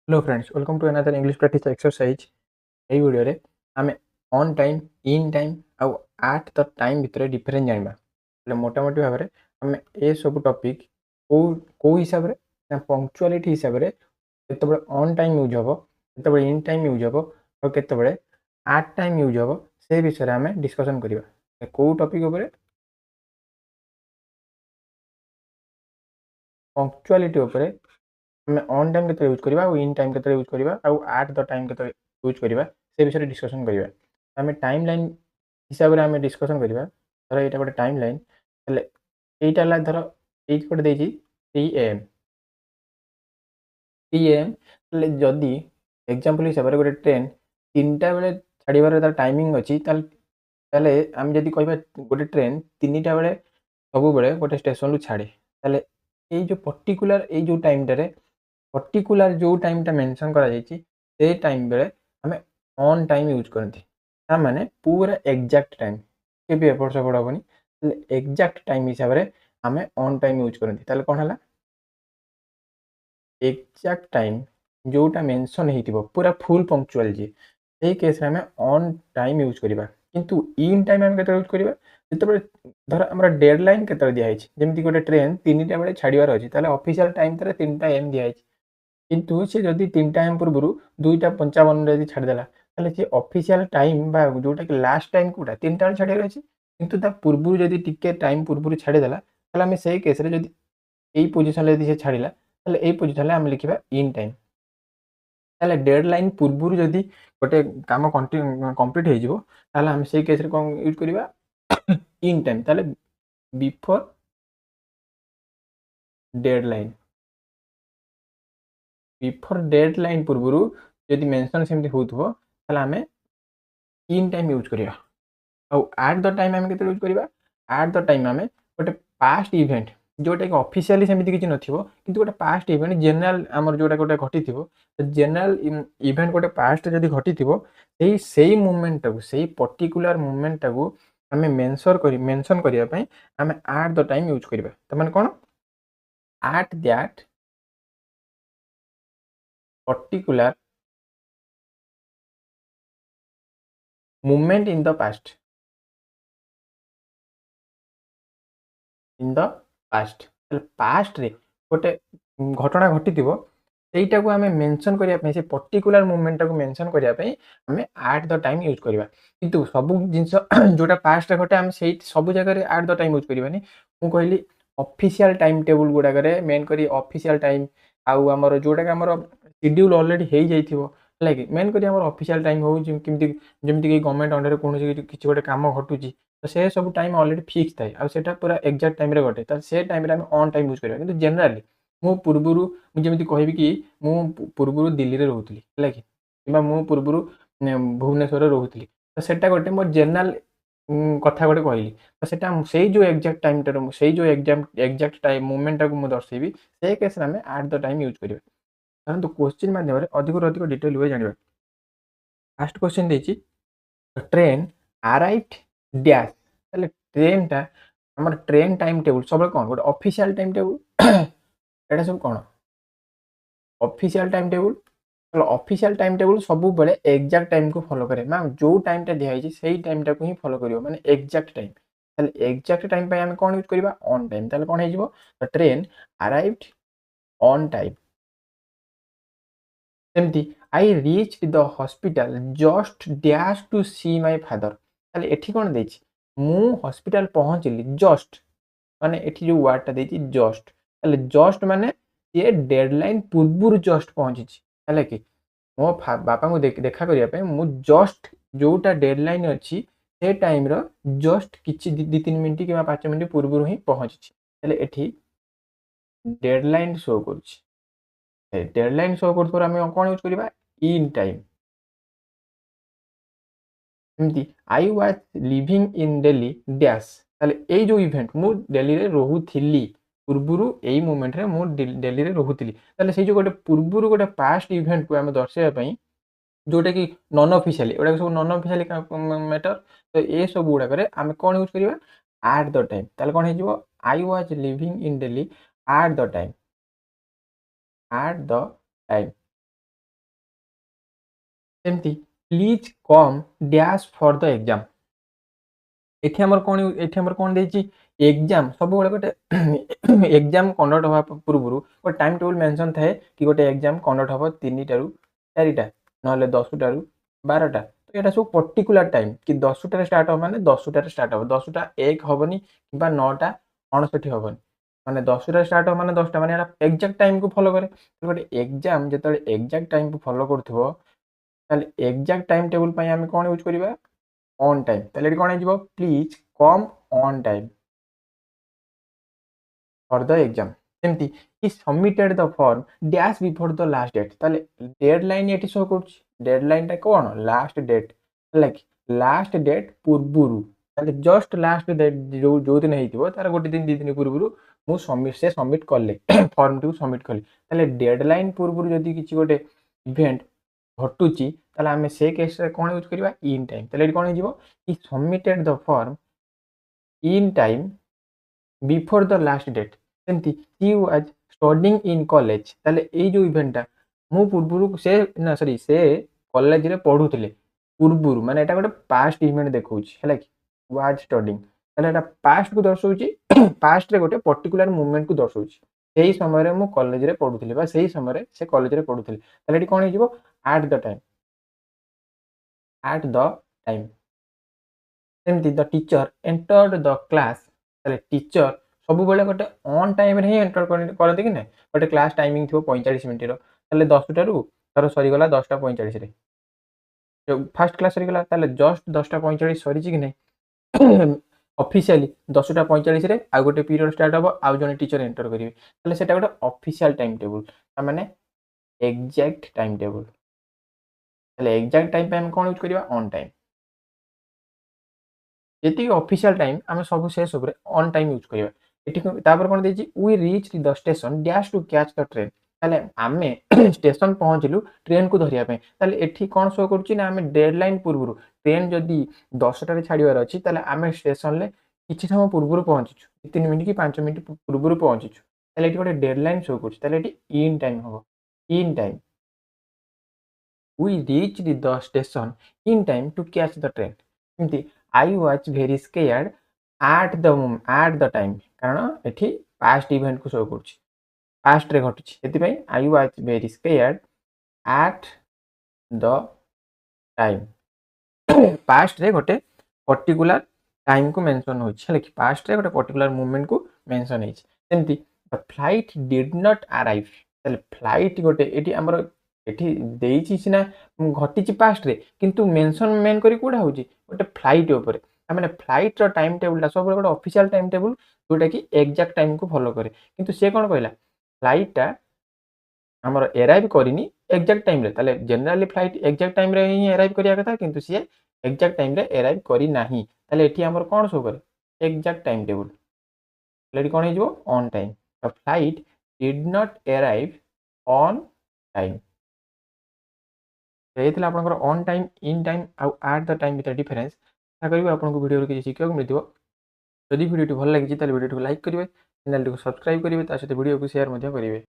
Hello friends, welcome to another English practice exercise. এই ভিডিওରେ ଆମେ on time, in time ଆଉ at the time ଭିତରେ difference ଜାଣିବା। ହେଲେ ମୋଟାମୋଟି ଭାବରେ ଆମେ ଏ ସବୁ ଟପିକ୍ କୋଉ କୋଉ ହିସାବରେ ନା ପଙ୍କ୍ଚୁଆଲିଟି ହିସାବରେ କେତେବେଳେ on time ୟୁଜ୍ ହେବ, କେତେବେଳେ in time ୟୁଜ୍ ହେବ ଆଉ କେତେବେଳେ at time ୟୁଜ୍ ହେବ ସେ ବିଷୟରେ ଆମେ ଡିସ୍କସନ୍ କରିବା। କୋଉ ଟପିକ୍ ଉପରେ? ପଙ୍କ୍ଚୁଆଲିଟି ଉପରେ ଆମେ ଅନ୍ ଟାଇମ୍ କେତେବେଳେ ୟୁଜ୍ କରିବା ଆଉ ଇନ୍ ଟାଇମ୍ କେତେବେଳେ ୟୁଜ୍ କରିବା ଆଉ ଆଟ୍ ଦ ଟାଇମ୍ କେତେବେଳେ ୟୁଜ୍ କରିବା ସେ ବିଷୟରେ ଡିସ୍କସନ୍ କରିବା। ଆମେ ଟାଇମ୍ ଲାଇନ୍ ହିସାବରେ ଆମେ ଡିସ୍କସନ୍ କରିବା। ଧର ଏଇଟା ଗୋଟେ ଟାଇମ୍ ଲାଇନ୍, ହେଲେ ଏଇଟା ହେଲା ଧର ଏଇଠି ଗୋଟେ ଦେଇଛି 3 AM ହେଲେ ଯଦି ଏକ୍ଜାମ୍ପଲ୍ ହିସାବରେ ଗୋଟେ ଟ୍ରେନ୍ 3ଟା ବେଳେ ଛାଡ଼ିବାର ତାର ଟାଇମିଂ ଅଛି, ତାହେଲେ ଆମେ ଯଦି କହିବା ଗୋଟେ ଟ୍ରେନ୍ 3ଟା ବେଳେ ସବୁବେଳେ ଗୋଟେ ଷ୍ଟେସନ୍‌ରୁ ଛାଡ଼େ, ତାହେଲେ ଏଇ ଯେଉଁ ପର୍ଟିକୁଲାର ଏଇ ଯେଉଁ ଟାଇମ୍‌ଟାରେ पर्टिकुलर जो टाइमटा मेंशन कराଯାଇଛି ସେ ଟାଇମ୍ ବେଳେ ଆମେ ଅନ୍ ଟାଇମ୍ ୟୁଜ୍ କରନ୍ତି। ତାମାନେ ପୁରା ଏକ୍ଜାକ୍ଟ ଟାଇମ୍, କେବେ ଏପଟ ସେପଟ ହେବନି। ହେଲେ ଏକ୍ଜାକ୍ଟ ଟାଇମ୍ ହିସାବରେ ଆମେ ଅନ୍ ଟାଇମ୍ ୟୁଜ୍ କରନ୍ତି। ତାହେଲେ କ'ଣ ହେଲା? ଏକ୍ଜାକ୍ଟ ଟାଇମ୍ ଯେଉଁଟା ମେନସନ୍ ହେଇଥିବ ପୁରା ଫୁଲ୍ ପଙ୍କ୍ଚୁଆଲ୍ ଯିଏ, ସେଇ କେସ୍‌ରେ ଆମେ ଅନ୍ ଟାଇମ୍ ୟୁଜ୍ କରିବା। କିନ୍ତୁ ଇନ୍ ଟାଇମ୍ ଆମେ କେତେବେଳେ ୟୁଜ୍ କରିବା? ଯେତେବେଳେ ଧର ଆମର ଡେଡ୍‌ଲାଇନ୍ କେତେବେଳେ ଦିଆହେଇଛି, ଯେମିତି ଗୋଟେ ଟ୍ରେନ୍ 3ଟା ବେଳେ ଛାଡ଼ିବାର ଅଛି, ତାହେଲେ ଅଫିସିଆଲ୍ ଟାଇମ୍ ତାର 3ଟା AM ଦିଆହେଇଛି। କିନ୍ତୁ ସେ ଯଦି 3ଟା AM ପୂର୍ବରୁ 2:55 ଯଦି ଛାଡ଼ିଦେଲା, ତାହେଲେ ସେ ଅଫିସିଆଲ୍ ଟାଇମ୍ ବା ଯେଉଁଟାକି ଲାଷ୍ଟ ଟାଇମ୍ କୋଉଟା 3ଟା ବେଳେ ଛାଡ଼ିବାର ଅଛି। କିନ୍ତୁ ତା ପୂର୍ବରୁ ଯଦି ଟିକେ ଟାଇମ୍ ପୂର୍ବରୁ ଛାଡ଼ିଦେଲା, ତାହେଲେ ଆମେ ସେଇ କେସ୍‌ରେ ଯଦି ଏଇ ପୋଜିସନ୍‌ରେ ଯଦି ସେ ଛାଡ଼ିଲା, ତାହେଲେ ଏଇ ପୋଜିସନ୍‌ରେ ଆମେ ଲେଖିବା ଇନ୍ ଟାଇମ୍। ତାହେଲେ ଡେଡ୍‌ଲାଇନ୍ ପୂର୍ବରୁ ଯଦି ଗୋଟେ କାମ କମ୍ପ୍ଲିଟ୍ ହେଇଯିବ, ତାହେଲେ ଆମେ ସେଇ କେସ୍‌ରେ କ'ଣ ୟୁଜ୍ କରିବା? In time. ତାହେଲେ ବିଫୋର୍ ଡେଡ୍‌ଲାଇନ୍। ବିଫୋର୍ ଡେଡ୍‌ଲାଇନ୍ ପୂର୍ବରୁ ଯଦି ମେନସନ୍ ସେମିତି ହେଉଥିବ, ତାହେଲେ ଆମେ ଇନ୍ ଟାଇମ୍ ୟୁଜ୍ କରିବା। ଆଉ ଆଟ୍ ଦ ଟାଇମ୍ ଆମେ କେତେବେଳେ ୟୁଜ୍ କରିବା? ଆଟ୍ ଦ ଟାଇମ୍ ଆମେ ଗୋଟେ ପାଷ୍ଟ ଇଭେଣ୍ଟ ଯେଉଁଟାକି ଅଫିସିଆଲି ସେମିତି କିଛି ନଥିବ, କିନ୍ତୁ ଗୋଟେ ପାଷ୍ଟ ଇଭେଣ୍ଟ ଜେନେରାଲ୍ ଆମର ଯେଉଁଟା ଗୋଟେ ଘଟିଥିବ, ଜେନେରାଲ୍ ଇଭେଣ୍ଟ ଗୋଟେ ପାଷ୍ଟ ଯଦି ଘଟିଥିବ, ସେଇ ମୁଭମେଣ୍ଟଟାକୁ ସେଇ ପର୍ଟିକୁଲାର ମୁଭମେଣ୍ଟଟାକୁ ଆମେ ମେନସନ୍ କରିବା ପାଇଁ ଆମେ ଆଟ୍ ଦ ଟାଇମ୍ ୟୁଜ୍ କରିବା। ତାମାନେ କ'ଣ? At that particular movement in the past. In the past. ତାହେଲେ ପାଷ୍ଟରେ ଗୋଟେ ଘଟଣା ଘଟିଥିବ, ସେଇଟାକୁ ଆମେ ମେନସନ୍ କରିବା ପାଇଁ, ସେ ପର୍ଟିକୁଲାର ମୁଭମେଣ୍ଟଟାକୁ ମେନସନ୍ କରିବା ପାଇଁ ଆମେ ଆଟ୍ ଦ ଟାଇମ୍ ୟୁଜ୍ କରିବା। କିନ୍ତୁ ସବୁ ଜିନିଷ ଯେଉଁଟା ପାଷ୍ଟରେ ଘଟେ ଆମେ ସେଇ ସବୁ ଜାଗାରେ ଆଟ୍ ଦ ଟାଇମ୍ ୟୁଜ୍ କରିବାନି। ମୁଁ କହିଲି ଅଫିସିଆଲ୍ ଟାଇମ୍ ଟେବୁଲ୍ ଗୁଡ଼ାକରେ ମେନ୍ କରି ଅଫିସିଆଲ୍ ଟାଇମ୍ ଆଉ ଆମର ଯେଉଁଟାକି ଆମର ସିଡ୍ୟୁଲ୍ ଅଲରେଡ଼ି ହେଇଯାଇଥିବ, ହେଲା କି ମେନ୍ କରି ଆମର ଅଫିସିଆଲ୍ ଟାଇମ୍ ହେଉ ଯେମିତିକି ଗଭର୍ଣ୍ଣମେଣ୍ଟ ଅଣ୍ଡରରେ କୌଣସି କିଛି ଗୋଟେ କାମ ଘଟୁଛି, ତ ସେ ସବୁ ଟାଇମ୍ ଅଲରେଡ଼ି ଫିକ୍ସ ଥାଏ ଆଉ ସେଇଟା ପୁରା ଏକ୍ଜାକ୍ଟ ଟାଇମ୍‌ରେ ଘଟେ। ତାହେଲେ ସେ ଟାଇମ୍‌ରେ ଆମେ ଅନ୍ ଟାଇମ୍ ୟୁଜ୍ କରିବା। କିନ୍ତୁ ଜେନେରାଲି ମୁଁ ଯେମିତି କହିବି କି ମୁଁ ପୂର୍ବରୁ ଦିଲ୍ଲୀରେ ରହୁଥିଲି, ହେଲା କି କିମ୍ବା ମୁଁ ପୂର୍ବରୁ ଭୁବନେଶ୍ୱରରେ ରହୁଥିଲି, ତ ସେଇଟା ଗୋଟେ ମୋର ଜେନେରାଲ୍ କଥା ଗୋଟେ କହିଲି। ତ ସେଇଟା ସେଇ ଯେଉଁ ଏକ୍ଜାକ୍ଟ ଟାଇମ୍‌ଟାରେ ସେଇ ଯେଉଁ ଏକ୍ଜାକ୍ଟ ଟାଇମ୍ ମୁଭମେଣ୍ଟଟାକୁ ମୁଁ ଦର୍ଶାଇବି, ସେଇ କେସ୍‌ରେ ଆମେ ଆଟ୍ ଦ ଟାଇମ୍ ୟୁଜ୍ କରିବା। ଧରନ୍ତୁ କ୍ୱେଶ୍ଚିନ୍ ମାଧ୍ୟମରେ ଅଧିକରୁ ଅଧିକ ଡିଟେଲ୍ ୱେ ଜାଣିବା। ଫାର୍ଷ୍ଟ କ୍ୱେଶ୍ଚିନ୍ ଦେଇଛି ट्रेन आराइव्ड डैश। ताहले ट्रेनटा हमर ट्रेन टाइम टेबल सबले कोन गोटे ऑफिशियल टाइम टेबल एटा सब कोन ऑफिशियल टाइम टेबल। तो ऑफिशियल टाइम टेबल सब बेले एग्जैक्ट टाइम को फॉलो करे, मैम जो टाइम टा दिया है सेही टाइम टा को ही फॉलो करियो, माने एग्जैक्ट टाइम। ताहले एग्जैक्ट टाइम पे हम कोन यूज करबा? On time. ताहले कोन हे जिवो? The train arrived on time. सेमती I reached the hospital just dash to see my father. ताहले एठी कोन देछि? मु हॉस्पिटल पहुंचली जस्ट, माने एठी जो वर्ड टा देछि जस्ट, ताहले जस्ट माने ये डेडलाइन पूर्वरु जस्ट पहुंचिछि, हैला कि मो बापा को देखा करिया पे मु जस्ट जोटा डेडलाइन अछि से टाइम रो जस्ट किछि 2-3 मिनिट किबा 5 मिनिट पूर्वरु ही पहुंचिछि। ताहले एठी डेडलाइन शो करूछि। डेडलाइन शो करथोर हम कोन यूज करबा? In time. एमती I was living in Delhi dash. ताले ए जो इवेंट मु दिल्ली रे रहुथिली, पूर्वरु एई मोमेंट रे मु दिल्ली रे रहुथिली, ताले से जो गोटे पूर्वरु गोटे पास्ट इवेंट को हम दर्शाया पई जोटा कि नॉन ऑफिशियली एडा सब नॉन ऑफिशियली मैटर, तो ए सब गुडा करे हम कोन यूज करबा? At the time. ताले कोन हे जिवो? I was living in Delhi at the time. At the time. सेमती please come dash for the exam एठी हमर कोन देछि एग्जाम सब बेले गोटे एग्जाम कंडक्ट हवा पूर्वरु को टाइम टेबल मेंशन थाए कि गोटे एग्जाम कंडक्ट हबो 3 टारू 4 टा नहले 10 टारू 12 टा तो एटा सब पर्टिकुलर टाइम कि 10 टारे स्टार्ट हो माने 10 टारे स्टार्ट हो 10 टा 1 हबनी किबा 9 टा 69 हबनी माने 10 टारे स्टार्ट हो माने 10 टा माने एटा एग्जैक्ट टाइम को फॉलो करे तो गोटे एग्जाम जेतले एग्जैक्ट टाइम को फॉलो करथबो ताले एग्जैक्ट टाइम टेबल पई हम कोन यूज करिबा ऑन टाइम ताले एटी कोन हे please come on time for the exam सेमती he submitted the form dash before the last date ताले डेडलाइन एटी शो करछ डेडलाइन टा कोन last date like last date पूर्वरु ताले जस्ट लास्ट डेट जो दिन हेतिबो तार गोटे दिन दी दिन पूर्वरु मु सबमिट करले फॉर्म टू सबमिट करले ताले डेडलाइन पूर्वरु जदी किछि गोटे इवेंट घटुची ताले आमे से केस रे कोन यूज करबा इन टाइम ताले कोन हे जिवो he submitted the form in time before the last date सेमती he was studying in college ताले ए जो इवेंट टा मु पूर्वरु से ना सॉरी से कॉलेज रे पढुथिले पूर्वरु माने एटा गोटे पास्ट इवेंट देखौछि हैला कि was studying ताले एटा पास्ट को दर्शौछि पास्ट रे गोटे पर्टिकुलर मोमेंट को दर्शौछि सेही समय रे मु कॉलेज रे पढुथिले बा सेही समय रे से कॉलेज रे पढुथिले ताले एटी कोन हे जिवो at the time at the time सेमती the teacher entered the class ताले टीचर सब बेले गोटे ऑन टाइम रे ही एंटर करते कि ना गोटे क्लास टाइमिंग थो 45 मिनिट रो 10 टारू धर सरी गला 10:45 रे फर्स्ट क्लास सरी गला ताले जस्ट 10:45 सरी कि नहीं ऑफिशियली 10:45 रे आ गोटे पीरियड स्टार्ट हबो आ जने टीचर एंटर करिवे ताले सेटा गोटे ऑफिशियल टाइम टेबल माने एग्जैक्ट टाइम टेबल ताले एग्जैक्ट टाइम पे हम कोन यूज करिवा ऑन टाइम जेति ऑफिशियल टाइम आमे सब से सब रे ऑन टाइम यूज करिवा एठी तापर कोन देछि we reach the station dash to catch the train ताले आमे स्टेशन पहुंचलु ट्रेन को धरिया पे ताले एठी कोन शो करछि ना आमे डेडलाइन पूर्वरु ट्रेन जदी 10 टारे छाडिवार अछि ताले आमे स्टेशन ले किछि समय पूर्वरु पहुंचिछु 3 मिनिट की 5 मिनिट पूर्वरु पहुंचिछु ताले एठी गोटे डेडलाइन शो करछि ताले एठी इन टाइम हो in time we reached the station in time to catch the train एमती I was very scared at the time कारण एठी past event को शो करछि past रे घटुछि एति पई I was very scared at the time past रे गोटे पर्टिकुलर टाइम को मेंशन होछि हले कि past रे गोटे पर्टिकुलर मोमेंट को मेंशन हेछि एमती the flight did not arrive तले फ्लाइट गोटे एठी हमर एठी देइछि सिना घटिछि पास्ट रे किंतु मेंशन मेन करी कोडा होछि गोटे फ्लाइट ऊपर माने फ्लाइट रो टाइम टेबल ला सब गोटे ऑफिशियल टाइम टेबल जोटा कि एग्जैक्ट टाइम को फॉलो करे किंतु से कोन कहला फ्लाइट टा हमर अराइव करिनी एग्जैक्ट टाइम रे ताले जनरली फ्लाइट एग्जैक्ट टाइम रे ही अराइव करिया कथा किंतु से एग्जैक्ट टाइम रे अराइव करी नाही ताले एठी हमर कोन शो करे एग्जैक्ट टाइम टेबल लेडी कोन हे जो on time the flight did not arrive on time ये आपंकर ऑन टाइम इन टाइम आउ एट द टाइम भर डिफरेन्स आशा करी आपको वीडियो किसी शिखा मिलता जदि वीडियो भल लगी वीडियो को लाइक करेंगे चैनल को सब्सक्राइब करेंगे सहित वीडियो को शेयर करेंगे।